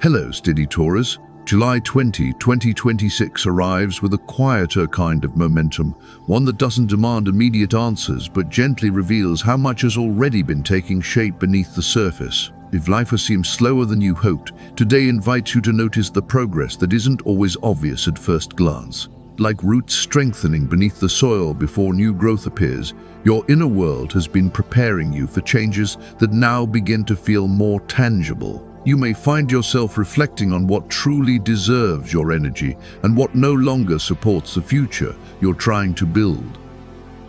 Hello, steady Taurus. July 20, 2026 arrives with a quieter kind of momentum, one that doesn't demand immediate answers but gently reveals how much has already been taking shape beneath the surface. If life has seemed slower than you hoped, today invites you to notice the progress that isn't always obvious at first glance. Like roots strengthening beneath the soil before new growth appears, your inner world has been preparing you for changes that now begin to feel more tangible. You may find yourself reflecting on what truly deserves your energy and what no longer supports the future you're trying to build.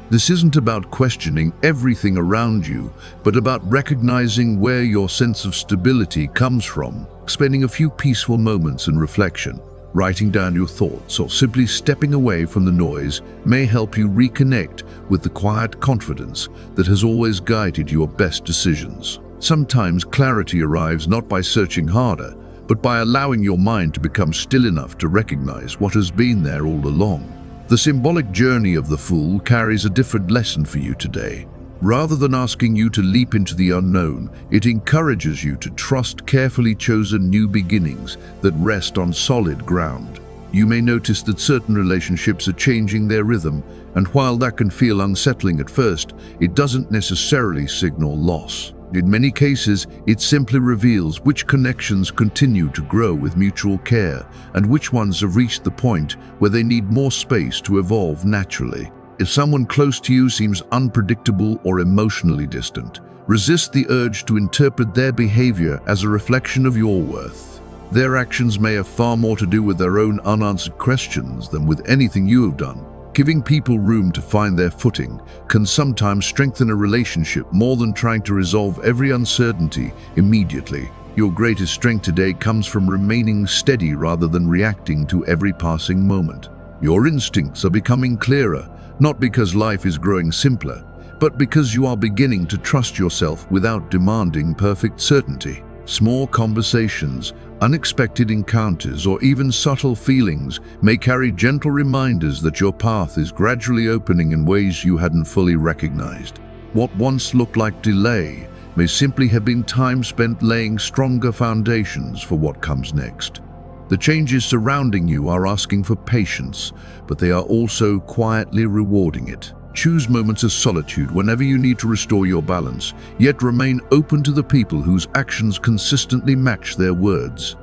This isn't about questioning everything around you, but about recognizing where your sense of stability comes from. Spending a few peaceful moments in reflection, writing down your thoughts, or simply stepping away from the noise may help you reconnect with the quiet confidence that has always guided your best decisions. Sometimes clarity arrives not by searching harder, but by allowing your mind to become still enough to recognize what has been there all along. The symbolic journey of the Fool carries a different lesson for you today. Rather than asking you to leap into the unknown, it encourages you to trust carefully chosen new beginnings that rest on solid ground. You may notice that certain relationships are changing their rhythm, and while that can feel unsettling at first, it doesn't necessarily signal loss. In many cases, it simply reveals which connections continue to grow with mutual care and which ones have reached the point where they need more space to evolve naturally. If someone close to you seems unpredictable or emotionally distant, resist the urge to interpret their behavior as a reflection of your worth. Their actions may have far more to do with their own unanswered questions than with anything you have done. Giving people room to find their footing can sometimes strengthen a relationship more than trying to resolve every uncertainty immediately. Your greatest strength today comes from remaining steady rather than reacting to every passing moment. Your instincts are becoming clearer, not because life is growing simpler, but because you are beginning to trust yourself without demanding perfect certainty. Small conversations, unexpected encounters, or even subtle feelings may carry gentle reminders that your path is gradually opening in ways you hadn't fully recognized. What once looked like delay may simply have been time spent laying stronger foundations for what comes next. The changes surrounding you are asking for patience, but they are also quietly rewarding it. Choose moments of solitude whenever you need to restore your balance, yet remain open to the people whose actions consistently match their words.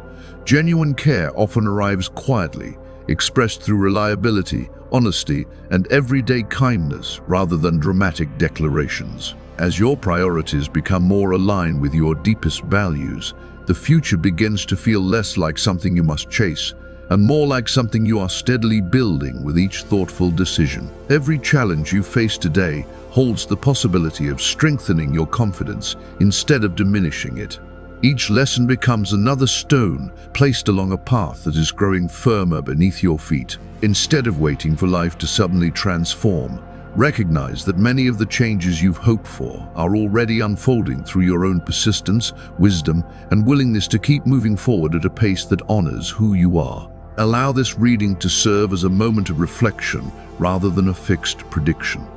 Genuine care often arrives quietly, expressed through reliability, honesty, and everyday kindness rather than dramatic declarations. As your priorities become more aligned with your deepest values, the future begins to feel less like something you must chase, and more like something you are steadily building with each thoughtful decision. Every challenge you face today holds the possibility of strengthening your confidence instead of diminishing it. Each lesson becomes another stone placed along a path that is growing firmer beneath your feet. Instead of waiting for life to suddenly transform, recognize that many of the changes you've hoped for are already unfolding through your own persistence, wisdom, and willingness to keep moving forward at a pace that honors who you are. Allow this reading to serve as a moment of reflection rather than a fixed prediction.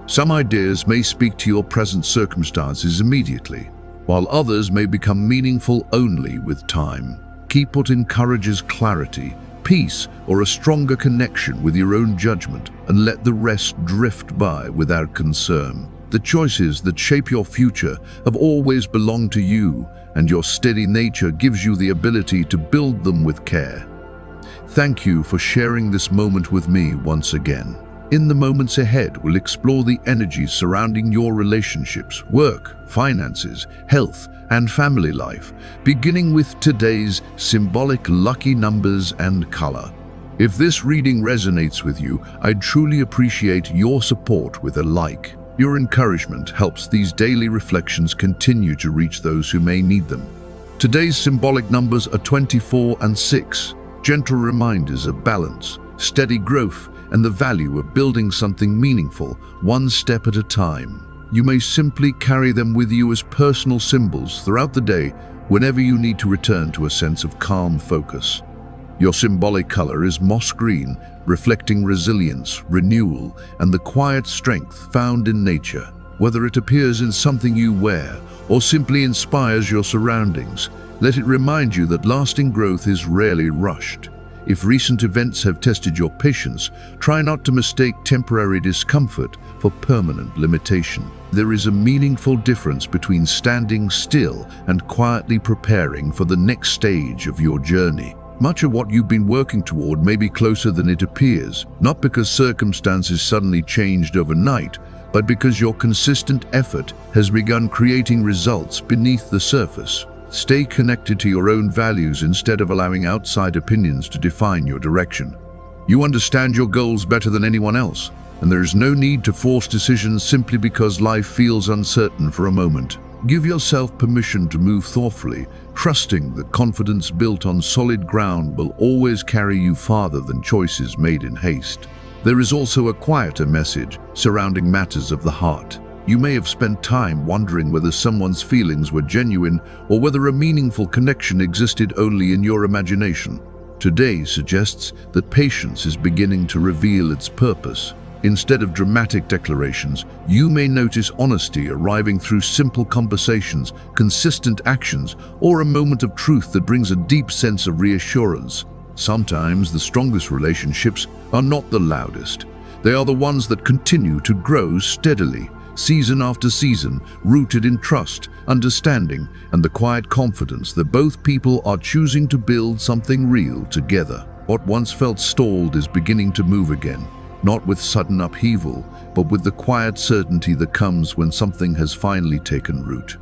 Some ideas may speak to your present circumstances immediately, while others may become meaningful only with time. Keep what encourages clarity, peace, or a stronger connection with your own judgment, and let the rest drift by without concern. The choices that shape your future have always belonged to you, and your steady nature gives you the ability to build them with care. Thank you for sharing this moment with me once again. In the moments ahead, we'll explore the energies surrounding your relationships, work, finances, health, and family life, beginning with today's symbolic lucky numbers and color. If this reading resonates with you, I'd truly appreciate your support with a like. Your encouragement helps these daily reflections continue to reach those who may need them. Today's symbolic numbers are 24 and 6. Gentle reminders of balance, steady growth, and the value of building something meaningful, one step at a time. You may simply carry them with you as personal symbols throughout the day whenever you need to return to a sense of calm focus. Your symbolic color is moss green, reflecting resilience, renewal, and the quiet strength found in nature. Whether it appears in something you wear or simply inspires your surroundings, let it remind you that lasting growth is rarely rushed. If recent events have tested your patience, try not to mistake temporary discomfort for permanent limitation. There is a meaningful difference between standing still and quietly preparing for the next stage of your journey. Much of what you've been working toward may be closer than it appears, not because circumstances suddenly changed overnight, but because your consistent effort has begun creating results beneath the surface. Stay connected to your own values instead of allowing outside opinions to define your direction. You understand your goals better than anyone else, and there is no need to force decisions simply because life feels uncertain for a moment. Give yourself permission to move thoughtfully, trusting that confidence built on solid ground will always carry you farther than choices made in haste. There is also a quieter message surrounding matters of the heart. You may have spent time wondering whether someone's feelings were genuine or whether a meaningful connection existed only in your imagination. Today suggests that patience is beginning to reveal its purpose. Instead of dramatic declarations, you may notice honesty arriving through simple conversations, consistent actions, or a moment of truth that brings a deep sense of reassurance. Sometimes the strongest relationships are not the loudest. They are the ones that continue to grow steadily, season after season, rooted in trust, understanding, and the quiet confidence that both people are choosing to build something real together. What once felt stalled is beginning to move again, not with sudden upheaval, but with the quiet certainty that comes when something has finally taken root.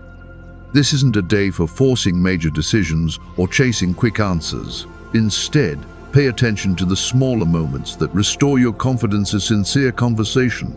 This isn't a day for forcing major decisions or chasing quick answers. Instead, pay attention to the smaller moments that restore your confidence. A sincere conversation,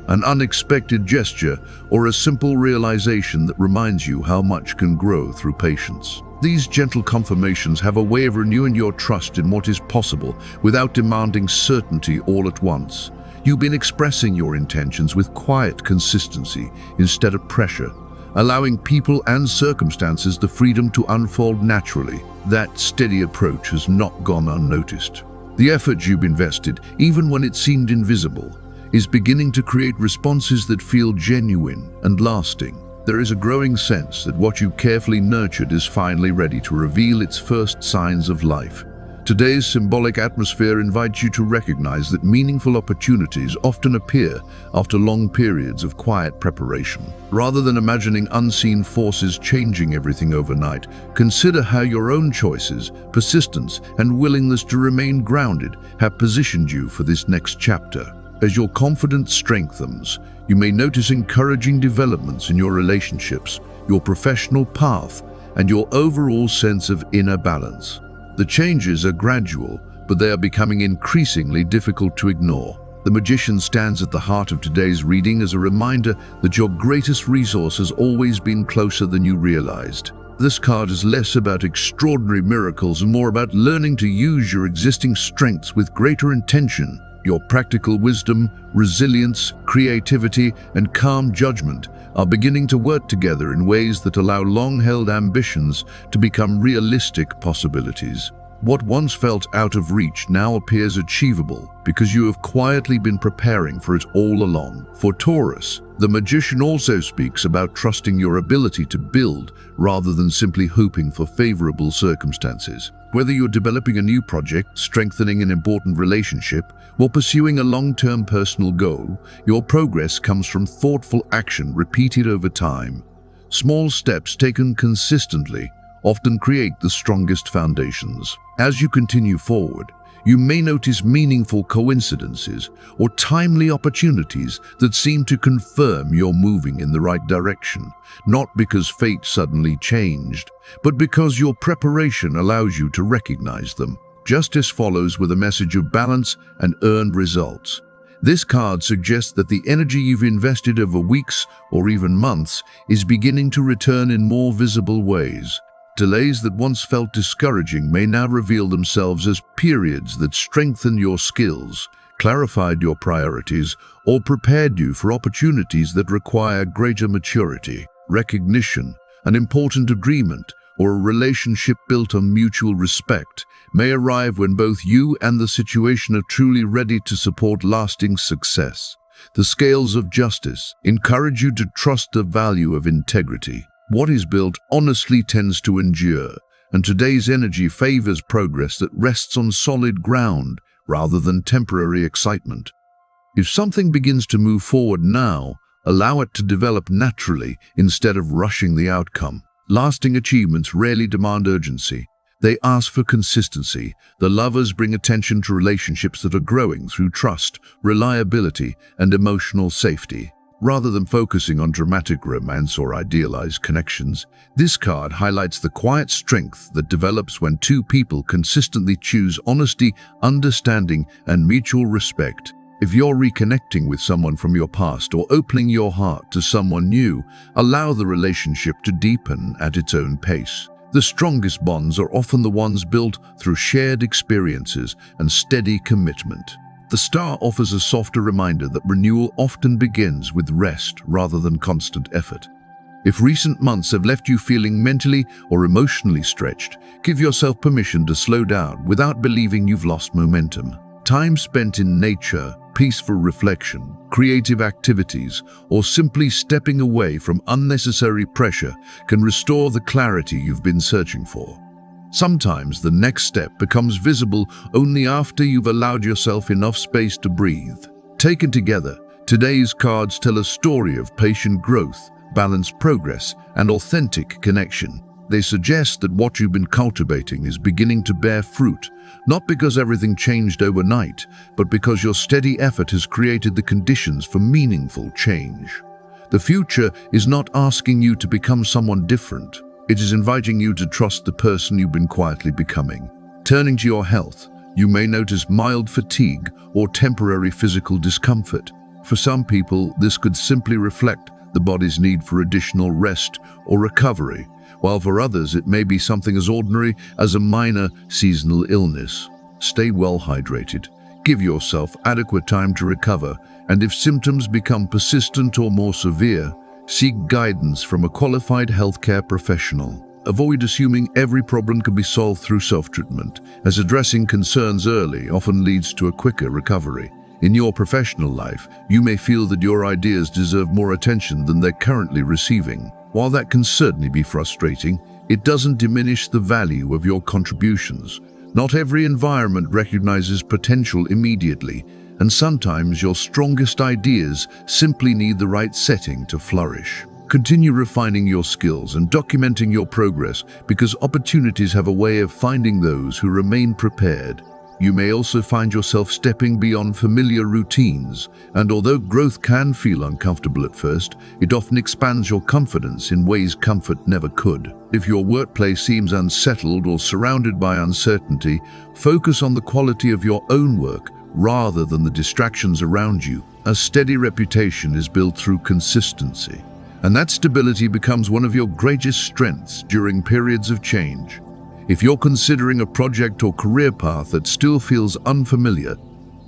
an unexpected gesture, or a simple realization that reminds you how much can grow through patience. These gentle confirmations have a way of renewing your trust in what is possible without demanding certainty all at once. You've been expressing your intentions with quiet consistency instead of pressure, allowing people and circumstances the freedom to unfold naturally. That steady approach has not gone unnoticed. The effort you've invested, even when it seemed invisible, is beginning to create responses that feel genuine and lasting. There is a growing sense that what you carefully nurtured is finally ready to reveal its first signs of life. Today's symbolic atmosphere invites you to recognize that meaningful opportunities often appear after long periods of quiet preparation. Rather than imagining unseen forces changing everything overnight, consider how your own choices, persistence, and willingness to remain grounded have positioned you for this next chapter. As your confidence strengthens, you may notice encouraging developments in your relationships, your professional path, and your overall sense of inner balance. The changes are gradual, but they are becoming increasingly difficult to ignore. The Magician stands at the heart of today's reading as a reminder that your greatest resource has always been closer than you realized. This card is less about extraordinary miracles and more about learning to use your existing strengths with greater intention. Your practical wisdom, resilience, creativity, and calm judgment are beginning to work together in ways that allow long-held ambitions to become realistic possibilities. What once felt out of reach now appears achievable because you have quietly been preparing for it all along. For Taurus, the Magician also speaks about trusting your ability to build rather than simply hoping for favorable circumstances. Whether you're developing a new project, strengthening an important relationship, or pursuing a long-term personal goal, your progress comes from thoughtful action repeated over time. Small steps taken consistently often create the strongest foundations. As you continue forward, you may notice meaningful coincidences or timely opportunities that seem to confirm you're moving in the right direction, not because fate suddenly changed, but because your preparation allows you to recognize them. Justice follows with a message of balance and earned results. This card suggests that the energy you've invested over weeks or even months is beginning to return in more visible ways. Delays that once felt discouraging may now reveal themselves as periods that strengthen your skills, clarified your priorities, or prepared you for opportunities that require greater maturity. Recognition, an important agreement, or a relationship built on mutual respect may arrive when both you and the situation are truly ready to support lasting success. The scales of justice encourage you to trust the value of integrity. What is built honestly tends to endure, and today's energy favors progress that rests on solid ground rather than temporary excitement. If something begins to move forward now, allow it to develop naturally instead of rushing the outcome. Lasting achievements rarely demand urgency. They ask for consistency. The lovers bring attention to relationships that are growing through trust, reliability, and emotional safety. Rather than focusing on dramatic romance or idealized connections, this card highlights the quiet strength that develops when two people consistently choose honesty, understanding, and mutual respect. If you're reconnecting with someone from your past or opening your heart to someone new, allow the relationship to deepen at its own pace. The strongest bonds are often the ones built through shared experiences and steady commitment. The star offers a softer reminder that renewal often begins with rest rather than constant effort. If recent months have left you feeling mentally or emotionally stretched, give yourself permission to slow down without believing you've lost momentum. Time spent in nature, peaceful reflection, creative activities, or simply stepping away from unnecessary pressure can restore the clarity you've been searching for. Sometimes the next step becomes visible only after you've allowed yourself enough space to breathe. Taken together, today's cards tell a story of patient growth, balanced progress, and authentic connection. They suggest that what you've been cultivating is beginning to bear fruit, not because everything changed overnight, but because your steady effort has created the conditions for meaningful change. The future is not asking you to become someone different. It is inviting you to trust the person you've been quietly becoming. Turning to your health, you may notice mild fatigue or temporary physical discomfort. For some people, this could simply reflect the body's need for additional rest or recovery, while for others it may be something as ordinary as a minor seasonal illness. Stay well hydrated, give yourself adequate time to recover, and if symptoms become persistent or more severe, seek guidance from a qualified healthcare professional. Avoid assuming every problem can be solved through self-treatment, as addressing concerns early often leads to a quicker recovery. In your professional life, you may feel that your ideas deserve more attention than they're currently receiving. While that can certainly be frustrating, it doesn't diminish the value of your contributions. Not every environment recognizes potential immediately, and sometimes your strongest ideas simply need the right setting to flourish. Continue refining your skills and documenting your progress because opportunities have a way of finding those who remain prepared. You may also find yourself stepping beyond familiar routines, and although growth can feel uncomfortable at first, it often expands your confidence in ways comfort never could. If your workplace seems unsettled or surrounded by uncertainty, focus on the quality of your own work rather than the distractions around you. A steady reputation is built through consistency, and that stability becomes one of your greatest strengths during periods of change. If you're considering a project or career path that still feels unfamiliar,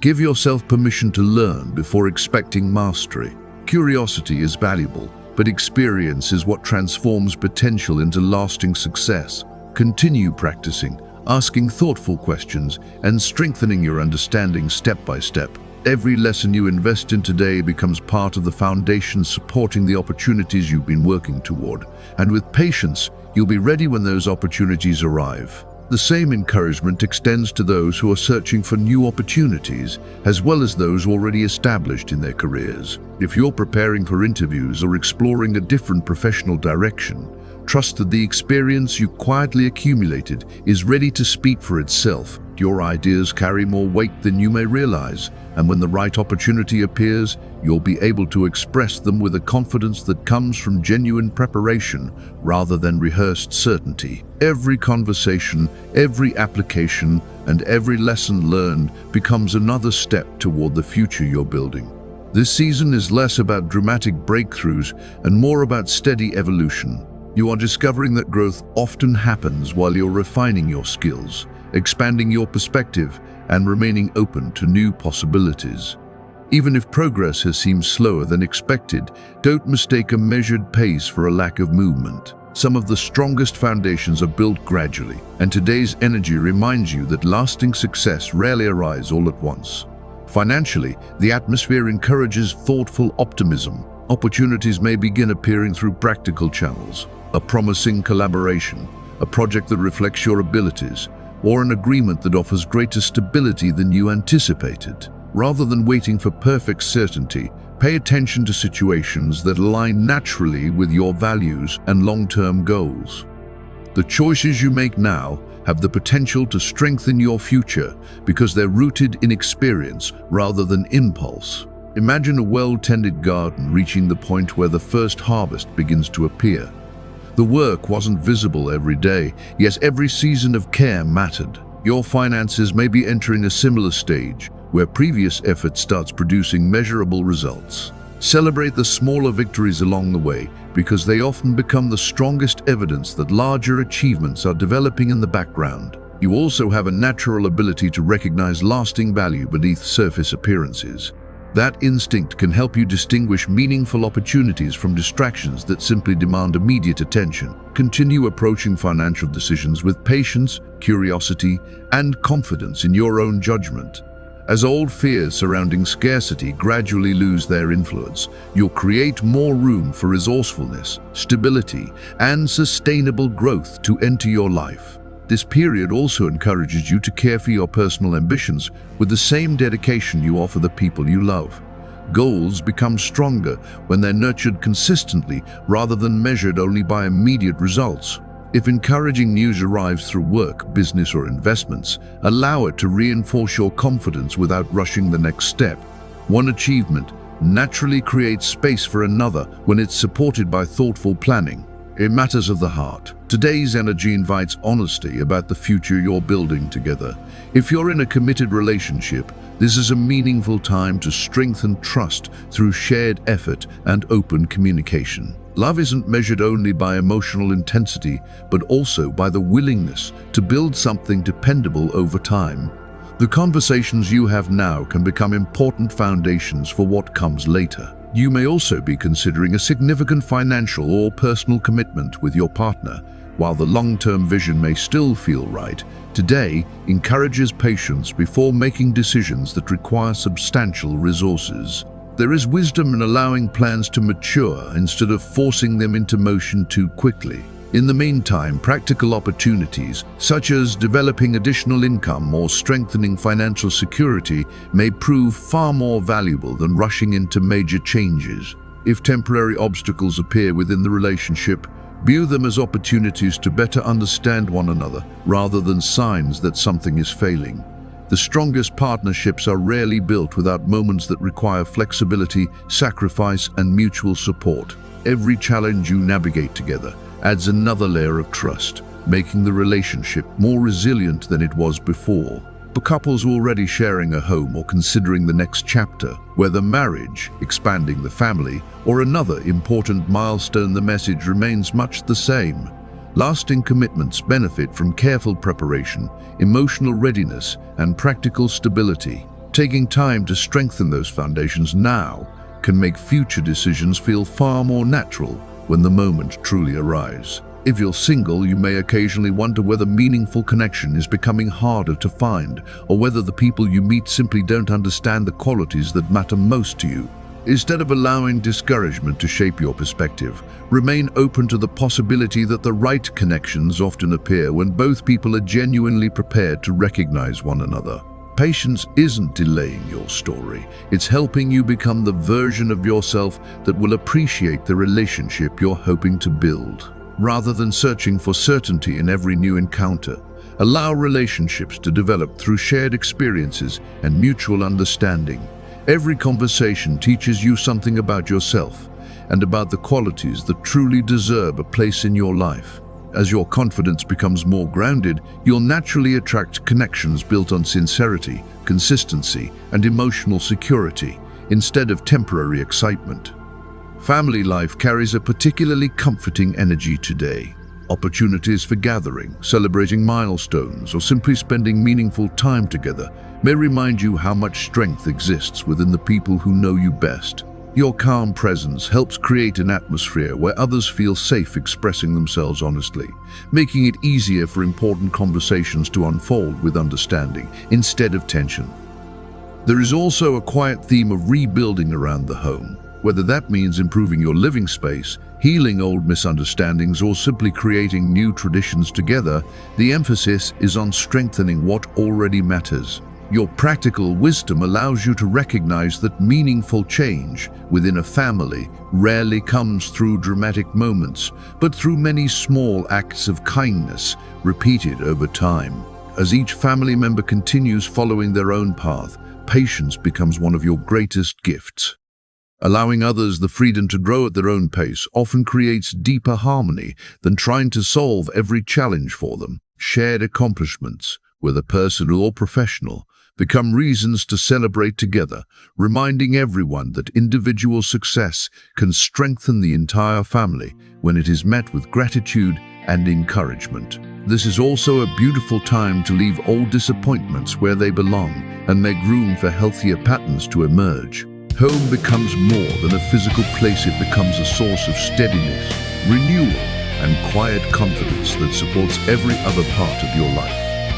give yourself permission to learn before expecting mastery. Curiosity is valuable, but experience is what transforms potential into lasting success. Continue practicing, asking thoughtful questions, and strengthening your understanding step by step. Every lesson you invest in today becomes part of the foundation supporting the opportunities you've been working toward. And with patience, you'll be ready when those opportunities arrive. The same encouragement extends to those who are searching for new opportunities, as well as those already established in their careers. If you're preparing for interviews or exploring a different professional direction, trust that the experience you quietly accumulated is ready to speak for itself. Your ideas carry more weight than you may realize, and when the right opportunity appears, you'll be able to express them with a confidence that comes from genuine preparation rather than rehearsed certainty. Every conversation, every application, and every lesson learned becomes another step toward the future you're building. This season is less about dramatic breakthroughs and more about steady evolution. You are discovering that growth often happens while you're refining your skills, expanding your perspective, and remaining open to new possibilities. Even if progress has seemed slower than expected, don't mistake a measured pace for a lack of movement. Some of the strongest foundations are built gradually, and today's energy reminds you that lasting success rarely arrives all at once. Financially, the atmosphere encourages thoughtful optimism. Opportunities may begin appearing through practical channels, a promising collaboration, a project that reflects your abilities, or an agreement that offers greater stability than you anticipated. Rather than waiting for perfect certainty, pay attention to situations that align naturally with your values and long-term goals. The choices you make now have the potential to strengthen your future because they're rooted in experience rather than impulse. Imagine a well-tended garden reaching the point where the first harvest begins to appear. The work wasn't visible every day, yet every season of care mattered. Your finances may be entering a similar stage, where previous effort starts producing measurable results. Celebrate the smaller victories along the way, because they often become the strongest evidence that larger achievements are developing in the background. You also have a natural ability to recognize lasting value beneath surface appearances. That instinct can help you distinguish meaningful opportunities from distractions that simply demand immediate attention. Continue approaching financial decisions with patience, curiosity, and confidence in your own judgment. As old fears surrounding scarcity gradually lose their influence, you'll create more room for resourcefulness, stability, and sustainable growth to enter your life. This period also encourages you to care for your personal ambitions with the same dedication you offer the people you love. Goals become stronger when they're nurtured consistently rather than measured only by immediate results. If encouraging news arrives through work, business, or investments, allow it to reinforce your confidence without rushing the next step. One achievement naturally creates space for another when it's supported by thoughtful planning. In matters of the heart, today's energy invites honesty about the future you're building together. If you're in a committed relationship, this is a meaningful time to strengthen trust through shared effort and open communication. Love isn't measured only by emotional intensity, but also by the willingness to build something dependable over time. The conversations you have now can become important foundations for what comes later. You may also be considering a significant financial or personal commitment with your partner. While the long-term vision may still feel right, today encourages patience before making decisions that require substantial resources. There is wisdom in allowing plans to mature instead of forcing them into motion too quickly. In the meantime, practical opportunities, such as developing additional income or strengthening financial security, may prove far more valuable than rushing into major changes. If temporary obstacles appear within the relationship, view them as opportunities to better understand one another, rather than signs that something is failing. The strongest partnerships are rarely built without moments that require flexibility, sacrifice, and mutual support. Every challenge you navigate together adds another layer of trust, making the relationship more resilient than it was before. For couples already sharing a home or considering the next chapter, whether marriage, expanding the family, or another important milestone, the message remains much the same. Lasting commitments benefit from careful preparation, emotional readiness, and practical stability. Taking time to strengthen those foundations now can make future decisions feel far more natural when the moment truly arrives. If you're single, you may occasionally wonder whether meaningful connection is becoming harder to find, or whether the people you meet simply don't understand the qualities that matter most to you. Instead of allowing discouragement to shape your perspective, remain open to the possibility that the right connections often appear when both people are genuinely prepared to recognize one another. Patience isn't delaying your story, it's helping you become the version of yourself that will appreciate the relationship you're hoping to build. Rather than searching for certainty in every new encounter, allow relationships to develop through shared experiences and mutual understanding. Every conversation teaches you something about yourself and about the qualities that truly deserve a place in your life. As your confidence becomes more grounded, you'll naturally attract connections built on sincerity, consistency, and emotional security, instead of temporary excitement. Family life carries a particularly comforting energy today. Opportunities for gathering, celebrating milestones, or simply spending meaningful time together may remind you how much strength exists within the people who know you best. Your calm presence helps create an atmosphere where others feel safe expressing themselves honestly, making it easier for important conversations to unfold with understanding instead of tension. There is also a quiet theme of rebuilding around the home. Whether that means improving your living space, healing old misunderstandings, or simply creating new traditions together, the emphasis is on strengthening what already matters. Your practical wisdom allows you to recognize that meaningful change within a family rarely comes through dramatic moments, but through many small acts of kindness repeated over time. As each family member continues following their own path, patience becomes one of your greatest gifts. Allowing others the freedom to grow at their own pace often creates deeper harmony than trying to solve every challenge for them. Shared accomplishments, whether personal or professional, become reasons to celebrate together, reminding everyone that individual success can strengthen the entire family when it is met with gratitude and encouragement. This is also a beautiful time to leave old disappointments where they belong and make room for healthier patterns to emerge. Home becomes more than a physical place. It becomes a source of steadiness, renewal, and quiet confidence that supports every other part of your life.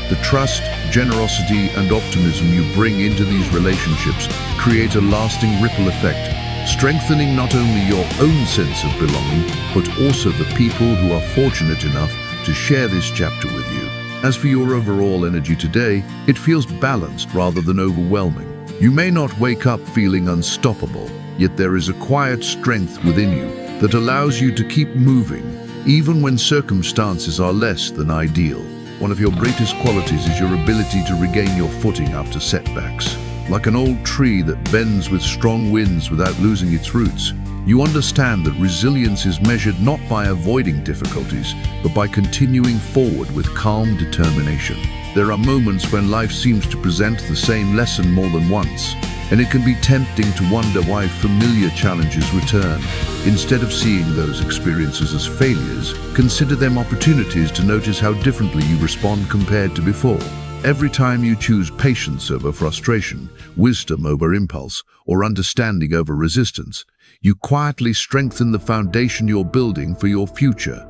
The trust, generosity, and optimism you bring into these relationships create a lasting ripple effect, strengthening not only your own sense of belonging, but also the people who are fortunate enough to share this chapter with you. As for your overall energy today, it feels balanced rather than overwhelming. You may not wake up feeling unstoppable, yet there is a quiet strength within you that allows you to keep moving, even when circumstances are less than ideal. One of your greatest qualities is your ability to regain your footing after setbacks. Like an old tree that bends with strong winds without losing its roots, you understand that resilience is measured not by avoiding difficulties, but by continuing forward with calm determination. There are moments when life seems to present the same lesson more than once, and it can be tempting to wonder why familiar challenges return. Instead of seeing those experiences as failures, consider them opportunities to notice how differently you respond compared to before. Every time you choose patience over frustration, wisdom over impulse, or understanding over resistance, you quietly strengthen the foundation you're building for your future.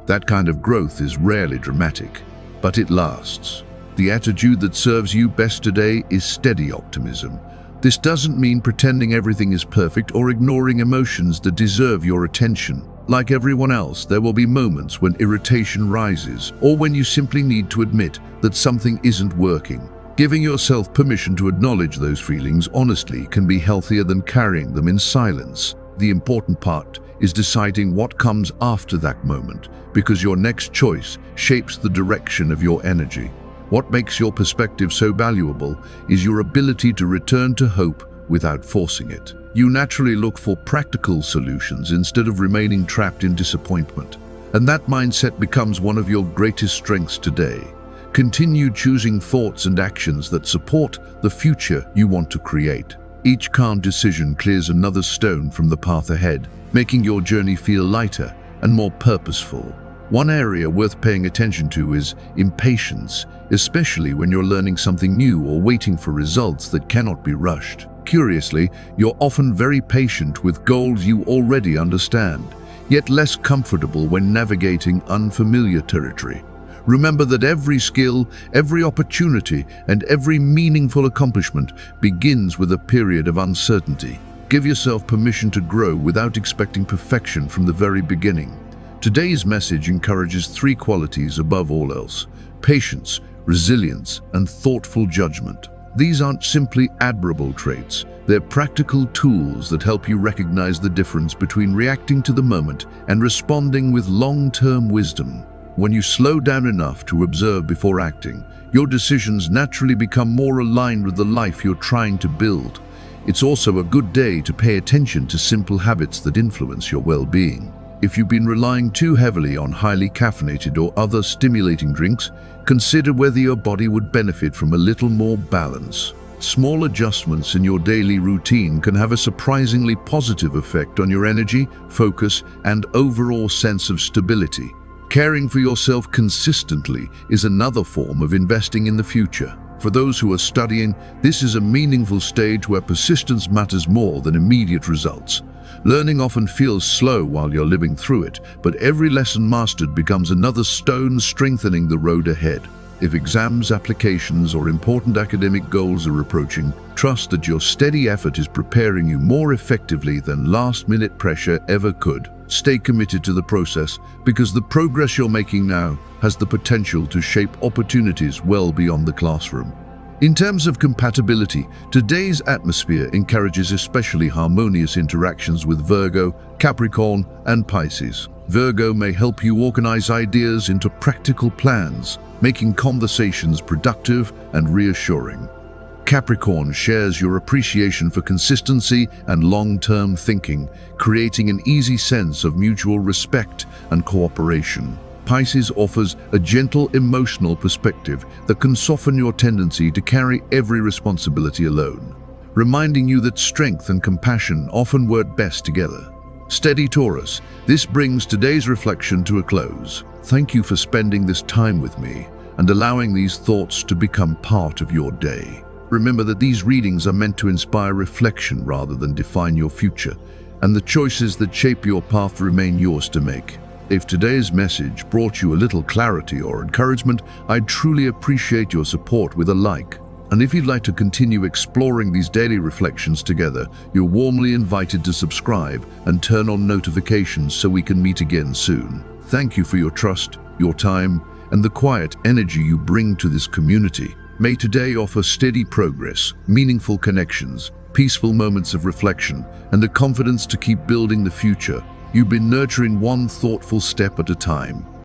That kind of growth is rarely dramatic, but it lasts. The attitude that serves you best today is steady optimism. This doesn't mean pretending everything is perfect or ignoring emotions that deserve your attention. Like everyone else, there will be moments when irritation rises, or when you simply need to admit that something isn't working. Giving yourself permission to acknowledge those feelings honestly can be healthier than carrying them in silence. The important part is deciding what comes after that moment, because your next choice shapes the direction of your energy. What makes your perspective so valuable is your ability to return to hope without forcing it. You naturally look for practical solutions instead of remaining trapped in disappointment. And that mindset becomes one of your greatest strengths today. Continue choosing thoughts and actions that support the future you want to create. Each calm decision clears another stone from the path ahead, making your journey feel lighter and more purposeful. One area worth paying attention to is impatience, especially when you're learning something new or waiting for results that cannot be rushed. Curiously, you're often very patient with goals you already understand, yet less comfortable when navigating unfamiliar territory. Remember that every skill, every opportunity, and every meaningful accomplishment begins with a period of uncertainty. Give yourself permission to grow without expecting perfection from the very beginning. Today's message encourages three qualities above all else: patience, resilience, and thoughtful judgment. These aren't simply admirable traits, they're practical tools that help you recognize the difference between reacting to the moment and responding with long-term wisdom. When you slow down enough to observe before acting, your decisions naturally become more aligned with the life you're trying to build. It's also a good day to pay attention to simple habits that influence your well-being. If you've been relying too heavily on highly caffeinated or other stimulating drinks, consider whether your body would benefit from a little more balance. Small adjustments in your daily routine can have a surprisingly positive effect on your energy, focus, and overall sense of stability. Caring for yourself consistently is another form of investing in the future. For those who are studying, this is a meaningful stage where persistence matters more than immediate results. Learning often feels slow while you're living through it, but every lesson mastered becomes another stone strengthening the road ahead. If exams, applications, or important academic goals are approaching, trust that your steady effort is preparing you more effectively than last-minute pressure ever could. Stay committed to the process, because the progress you're making now has the potential to shape opportunities well beyond the classroom. In terms of compatibility, today's atmosphere encourages especially harmonious interactions with Virgo, Capricorn, and Pisces. Virgo may help you organize ideas into practical plans, making conversations productive and reassuring. Capricorn shares your appreciation for consistency and long-term thinking, creating an easy sense of mutual respect and cooperation. Pisces offers a gentle emotional perspective that can soften your tendency to carry every responsibility alone, reminding you that strength and compassion often work best together. Steady Taurus, this brings today's reflection to a close. Thank you for spending this time with me and allowing these thoughts to become part of your day. Remember that these readings are meant to inspire reflection rather than define your future, and the choices that shape your path remain yours to make. If today's message brought you a little clarity or encouragement, I'd truly appreciate your support with a like. And if you'd like to continue exploring these daily reflections together, you're warmly invited to subscribe and turn on notifications so we can meet again soon. Thank you for your trust, your time, and the quiet energy you bring to this community. May today offer steady progress, meaningful connections, peaceful moments of reflection, and the confidence to keep building the future you've been nurturing one thoughtful step at a time.